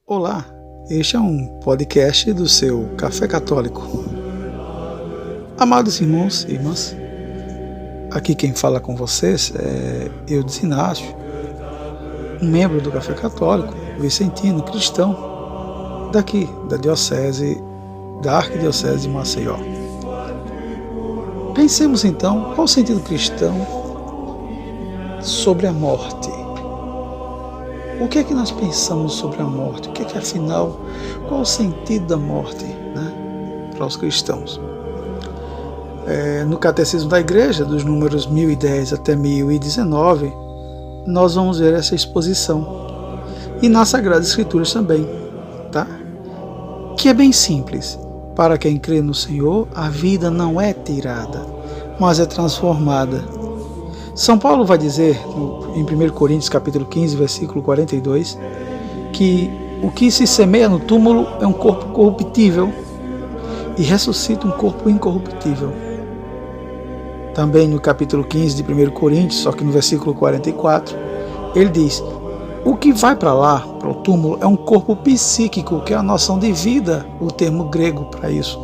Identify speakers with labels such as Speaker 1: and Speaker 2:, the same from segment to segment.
Speaker 1: Olá, este é um podcast do seu Café Católico. Amados irmãos e irmãs, aqui quem fala com vocês é Eudes Inácio, um membro do Café Católico, vicentino, cristão, daqui da Arquidiocese de Maceió. Pensemos então qual o sentido cristão sobre a morte. O que é que nós pensamos sobre a morte? O que é que afinal, qual o sentido da morte, para os cristãos? No Catecismo da Igreja, dos números 1010 até 1019, nós vamos ver essa exposição. E nas Sagradas Escrituras também, tá? Que é bem simples. Para quem crê no Senhor, a vida não é tirada, mas é transformada. São Paulo vai dizer em 1 Coríntios capítulo 15, versículo 42, que o que se semeia no túmulo é um corpo corruptível e ressuscita um corpo incorruptível. Também no capítulo 15 de 1 Coríntios, só que no versículo 44, ele diz: o que vai para lá, para o túmulo, é um corpo psíquico, que é a noção de vida, o termo grego para isso,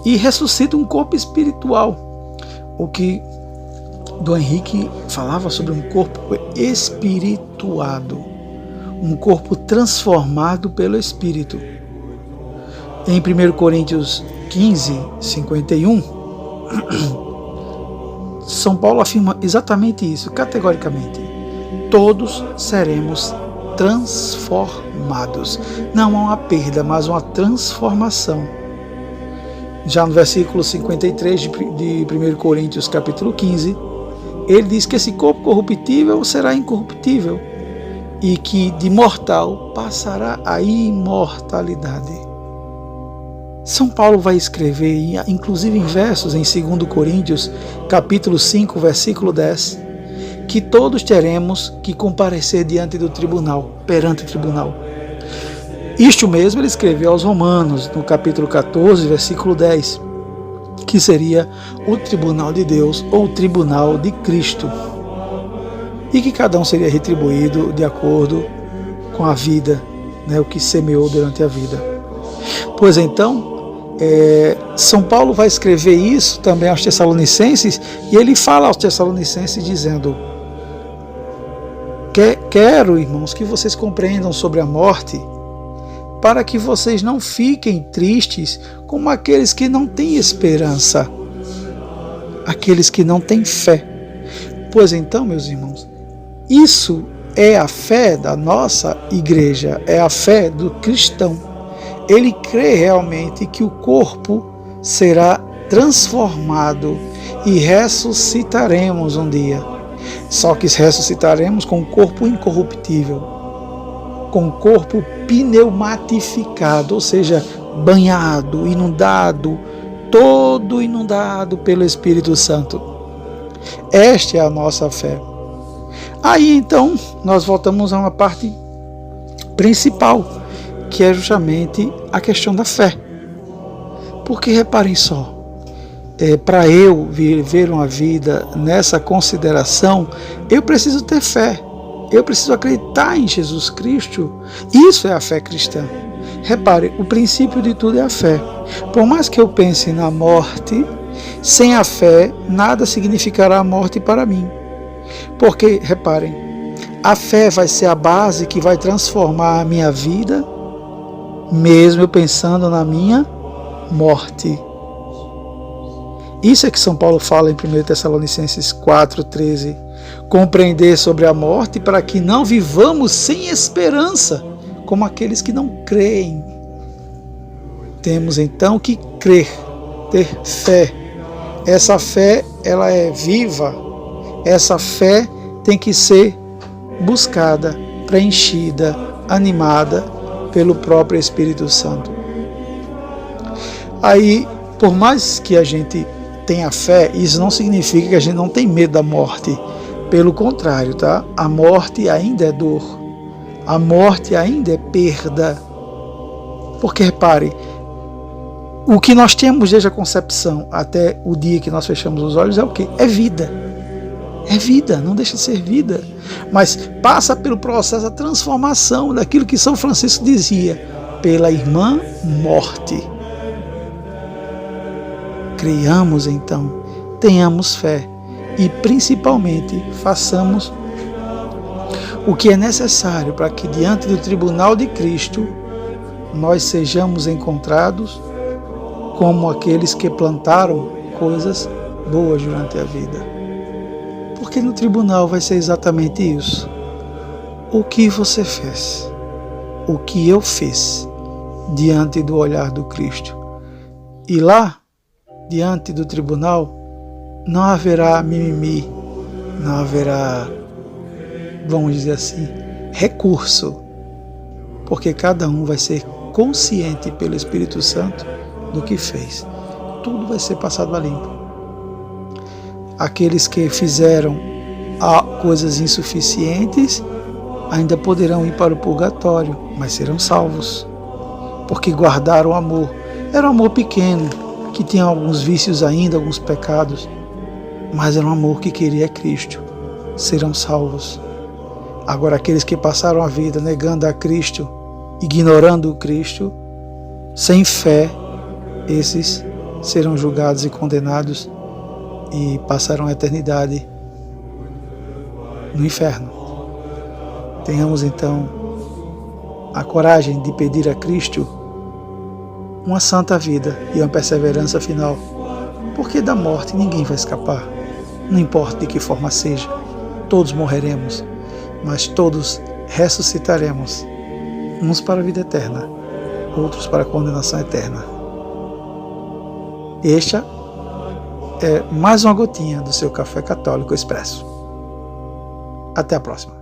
Speaker 1: e ressuscita um corpo espiritual, o que Dom Henrique falava sobre um corpo espirituado, um corpo transformado pelo Espírito. Em 1 Coríntios 15, 51, São Paulo afirma exatamente isso, categoricamente. Todos seremos transformados. Não há uma perda, mas uma transformação. Já no versículo 53 de 1 Coríntios capítulo 15, ele diz que esse corpo corruptível será incorruptível e que de mortal passará a imortalidade. São Paulo vai escrever, inclusive em versos em 2 Coríntios, capítulo 5, versículo 10, que todos teremos que comparecer diante do tribunal, perante o tribunal. Isto mesmo ele escreveu aos Romanos, no capítulo 14, versículo 10, que seria o tribunal de Deus ou o tribunal de Cristo, e que cada um seria retribuído de acordo com a vida, o que semeou durante a vida. Pois então, São Paulo vai escrever isso também aos Tessalonicenses, e ele fala aos Tessalonicenses dizendo: quero, irmãos, que vocês compreendam sobre a morte, para que vocês não fiquem tristes como aqueles que não têm esperança, aqueles que não têm fé. Pois então, meus irmãos, isso é a fé da nossa igreja, é a fé do cristão. Ele crê realmente que o corpo será transformado e ressuscitaremos um dia. Só que ressuscitaremos com um corpo incorruptível, com um corpo pneumatificado, ou seja, banhado, inundado, todo inundado pelo Espírito Santo. Esta é a nossa fé. Aí então nós voltamos a uma parte principal, que é justamente a questão da fé. Porque reparem só, para eu viver uma vida nessa consideração, eu preciso ter fé. Eu preciso acreditar em Jesus Cristo. Isso é a fé cristã. Repare, o princípio de tudo é a fé. Por mais que eu pense na morte, sem a fé, nada significará a morte para mim. Porque, reparem, a fé vai ser a base que vai transformar a minha vida, mesmo eu pensando na minha morte. Isso é que São Paulo fala em 1 Tessalonicenses 4,13. Compreender sobre a morte para que não vivamos sem esperança, como aqueles que não creem. Temos então que crer, ter fé. Essa fé, ela é viva. Essa fé tem que ser buscada, preenchida, animada pelo próprio Espírito Santo. Aí, por mais que a gente tenha fé, isso não significa que a gente não tem medo da morte. Pelo contrário, tá? A morte ainda é dor. A morte ainda é perda. Porque, repare, o que nós temos desde a concepção até o dia que nós fechamos os olhos é o quê? É vida. É vida, não deixa de ser vida, mas passa pelo processo da transformação daquilo que São Francisco dizia, pela irmã morte. Creiamos então, tenhamos fé e principalmente façamos o que é necessário para que diante do tribunal de Cristo nós sejamos encontrados como aqueles que plantaram coisas boas durante a vida. Porque no tribunal vai ser exatamente isso. O que você fez? O que eu fiz diante do olhar do Cristo? E lá, diante do tribunal, não haverá mimimi, não haverá, vamos dizer assim, recurso. Porque cada um vai ser consciente pelo Espírito Santo do que fez. Tudo vai ser passado a limpo. Aqueles que fizeram coisas insuficientes ainda poderão ir para o purgatório, mas serão salvos, porque guardaram o amor. Era um amor pequeno, que tinha alguns vícios ainda, alguns pecados, mas era um amor que queria Cristo. Serão salvos. Agora, aqueles que passaram a vida negando a Cristo, ignorando o Cristo, sem fé, esses serão julgados e condenados e passarão a eternidade no inferno. Tenhamos então a coragem de pedir a Cristo uma santa vida e uma perseverança final, porque da morte ninguém vai escapar, não importa de que forma seja, todos morreremos, mas todos ressuscitaremos, uns para a vida eterna, outros para a condenação eterna. Esta é mais uma gotinha do seu Café Católico Expresso. Até a próxima.